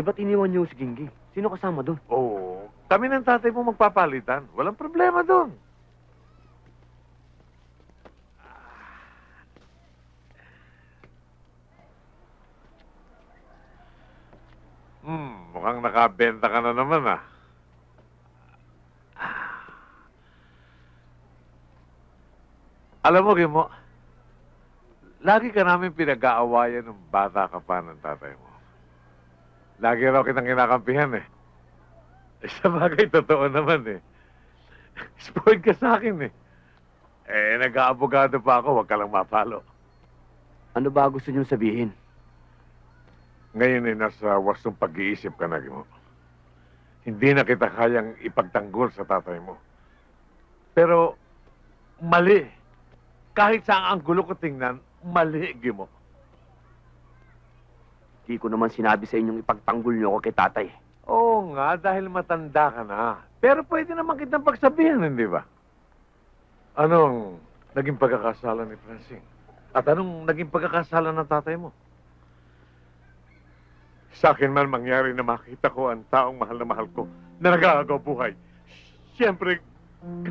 ba't iniwan niyo si Gingging? Sino kasama doon? Oo, kami ng tatay mo magpapalitan. Walang problema doon. Mukhang nakabenta ka na naman ah. Alam mo, Gimo, lagi ka namin pinag-aawayan ng bata ka pa ng tatay mo. Lagi raw kitang kinakampihan eh. Sa bagay, totoo naman eh. Spoiled ka sa akin eh. Nag-aabogado pa ako, huwag ka lang mapalo. Ano ba gusto niyong sabihin? Ngayon ay nasa wastong pag-iisip ka na, Gimo. Hindi na kita kayang ipagtanggol sa tatay mo. Pero, mali. Kahit sa ang gulo ko tingnan, mali, Gimo. Di ko naman sinabi sa inyong ipagtanggol niyo ako kay tatay. Oo nga, dahil matanda ka na. Pero pwede naman kitang pagsabihan, hindi ba? Anong naging pagkakasala ni Francine? At anong naging pagkakasala ng tatay mo? Sa akin man mangyari na makita ko ang taong mahal na mahal ko na nag-aagaw buhay. Siyempre,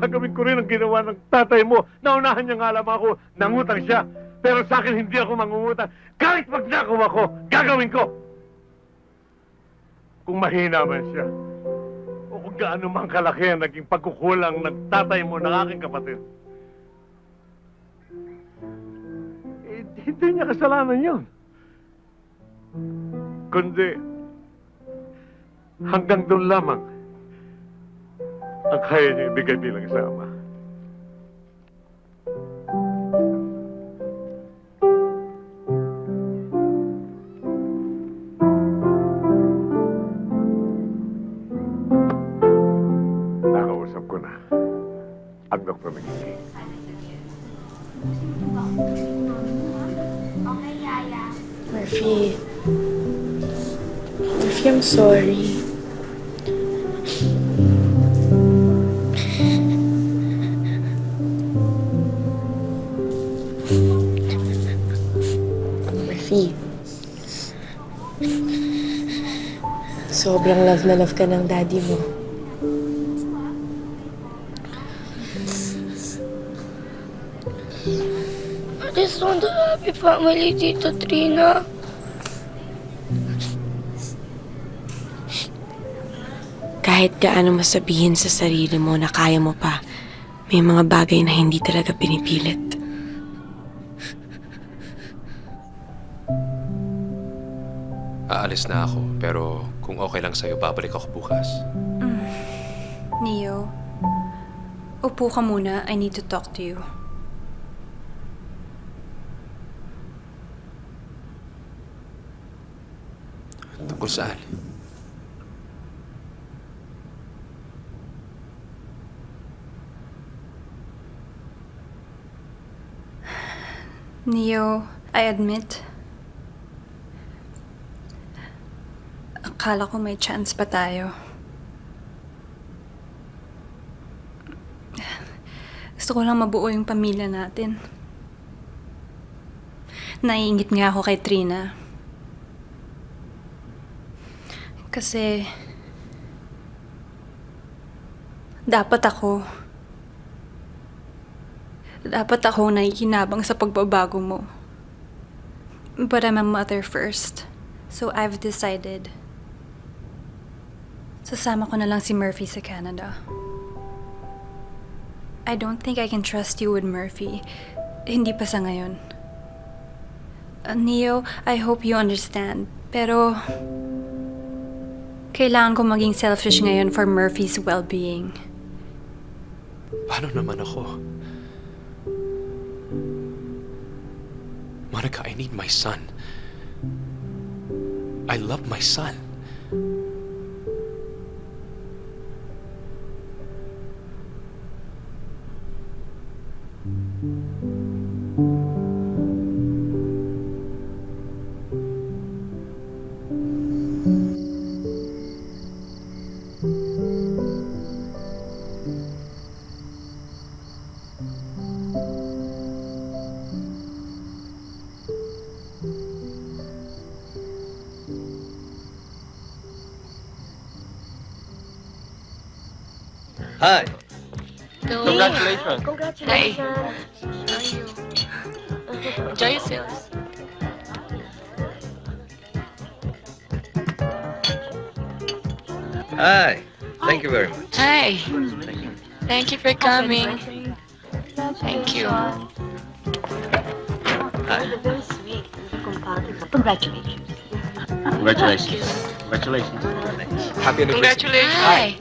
gagawin ko rin ang ginawa ng tatay mo. Naunahan niya nga alam ako, nangutang siya. Pero sa akin, hindi ako mangungutang. Kahit magnakaw ako, gagawin ko. Kung mahina man siya, o kung gaano man kalaki ang naging pagkukulang ng tatay mo ng aking kapatid. Hindi niya kasalanan yun. Kundi, hanggang doon lamang ang kaya niya ibigay bilang isa ama. Nakausap ko na ang doktor ng Gingging. Okay, Yaya. Murphy. Murphy, I'm sorry. Murphy. Sobrang love na love ka ng daddy mo. I just want a happy family, Tito Trina. Kahit gaano masabihin sa sarili mo na kaya mo pa, may mga bagay na hindi talaga pinipilit. Aalis na ako, pero kung okay lang sa'yo, babalik ako bukas. Neo, upo ka muna. I need to talk to you. Tungkol saan? Neo, I admit, akala ko may chance pa tayo. Gusto ko lang mabuo yung pamilya natin. Naiingit nga ako kay Trina. Kasi dapat ako nakikinabang sa pagbabago mo. But I'm a mother first. So I've decided, sasama ko na lang si Murphy sa Canada. I don't think I can trust you with Murphy. Hindi pa sa ngayon. Neo, I hope you understand. Pero kailangan ko maging selfish ngayon for Murphy's well-being. Paano naman ako? Monica, I need my son. I love my son. Hi. Congratulations. Congratulations. How are you? Enjoy yourselves. Hi. Thank you very much. Hi. Thank you for coming. Thank you. Hi. Very sweet. Congratulations. Congratulations. Congratulations. Happy anniversary. Congratulations. Hi.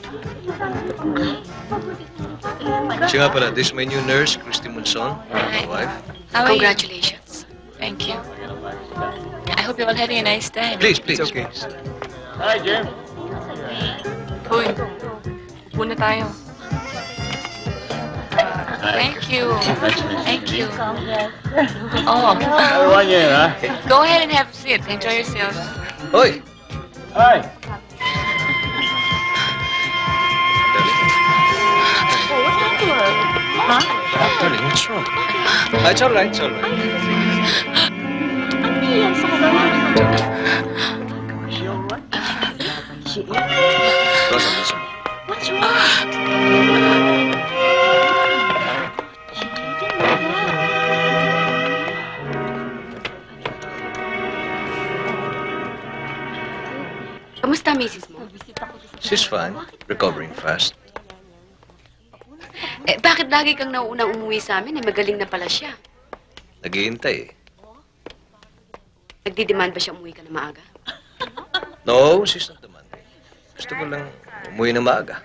Siya nga pala, this is my new nurse, Christy Monson, my wife. How are Congratulations. Thank you. I hope you're all having a nice time. Please, please. It's okay. please. Hi, Jim. Uy, upo na tayo. Thank you. Congratulations. Thank you. Oh, Everyone here, huh? go ahead and have a seat. Enjoy yourselves. Hoy! Hi. Darling, what's wrong? It's all right, it's all right. Rosa, listen. What's wrong? Kamusta, misis mo? She's fine. Recovering fast. Eh, bakit lagi kang nauunang umuwi sa amin? Eh, magaling na pala siya. Naghihintay eh. Nagdidemand ba siya umuwi ka na maaga? No, she's not demanding. Gusto ko lang umuwi na maaga.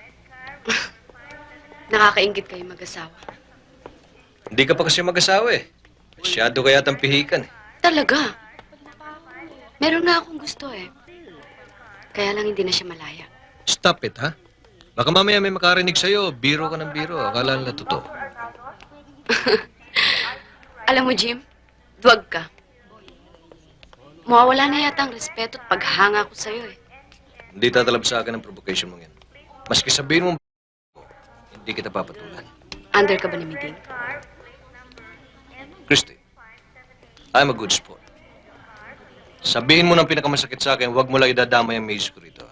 Nakakaingit kayo mag-asawa. Hindi ka pa kasi mag-asawa eh. Masyado kaya yatang pihikan eh. Talaga? Meron nga akong gusto eh. Kaya lang hindi na siya malaya. Stop it, ha? Baka mamaya may makarinig sa'yo, biro ka ng biro. Akala nila totoo. Alam mo, Jim, duwag ka. Mawawala na yata ang respeto at paghanga ko sa'yo eh. Hindi tatalab sa akin ang provocation mong yan. Maski sabihin mo, hindi kita papatulan. Under ka ba ni Miding? Christy, I'm a good sport. Sabihin mo ng pinakamasakit sa akin, huwag mo lang idadamay ang misis ko rito.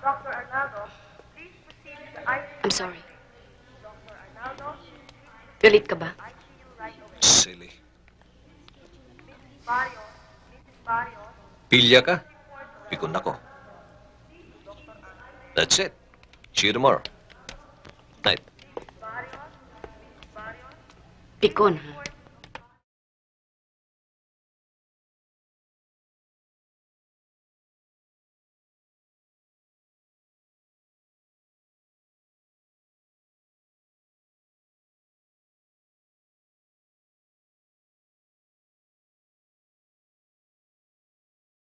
Dr. Arnaldo, please proceed with the ICU. I'm sorry. Dr. Arnaldo, Galit ka ba? ICU right away. Silly. Mrs. Barrios, Pilya ka? Pikon ako. That's it. See you tomorrow. Night. Pikon, ha?